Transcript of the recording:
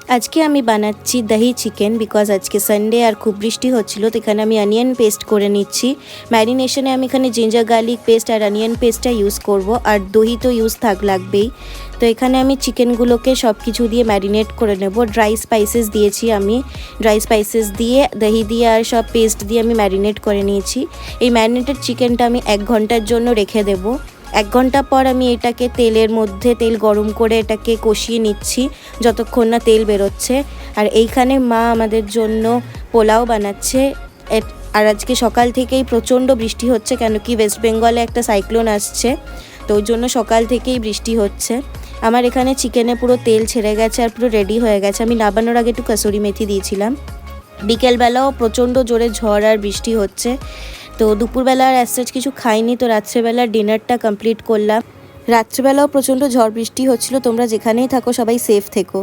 আজকে আমি বানাচ্ছি দহি চিকেন, বিকজ আজকে সানডে আর খুব বৃষ্টি হচ্ছিল, তো এখানে আমি অনিয়ন পেস্ট করে নিচ্ছি। ম্যারিনেশনে আমি এখানে জিঞ্জার গার্লিক পেস্ট আর অনিয়ন পেস্টটা ইউজ করব, আর দহি তো ইউজ লাগবেই। তো এখানে আমি চিকেনগুলোকে সব কিছু দিয়ে ম্যারিনেট করে নেব। ড্রাই স্পাইসেস দিয়েছি আমি, ড্রাই স্পাইসেস দিয়ে দহি দিয়ে আর সব পেস্ট দিয়ে আমি ম্যারিনেট করে নিয়েছি। এই ম্যারিনেটেড চিকেনটা আমি 1 ঘন্টার জন্য রেখে দেবো। 1 ঘন্টা পর আমি এটাকে তেলের মধ্যে তেল গরম করে এটাকে কষিয়ে নিচ্ছি যতক্ষণ না তেল বেরোচ্ছে। আর এইখানে মা আমাদের জন্য পোলাও বানাচ্ছে। আর আজকে সকাল থেকেই প্রচণ্ড বৃষ্টি হচ্ছে, কেন কি ওয়েস্ট বেঙ্গলে একটা সাইক্লোন আসছে, তো ওই জন্য সকাল থেকেই বৃষ্টি হচ্ছে। আমার এখানে চিকেনে পুরো তেল ছেড়ে গেছে আর পুরো রেডি হয়ে গেছে। আমি নাবানোর আগে একটু কাসুরি মেথি দিয়েছিলাম। বিকেলবেলাও প্রচণ্ড জোরে ঝড় আর বৃষ্টি হচ্ছে, তো দুপুরবেলা আর অ্যাজ কিছু খাইনি। তো রাত্রেবেলা ডিনারটা কমপ্লিট করলাম। রাত্রেবেলাও প্রচণ্ড ঝড় বৃষ্টি হচ্ছিল। তোমরা যেখানেই থাকো সবাই সেফ থেকো।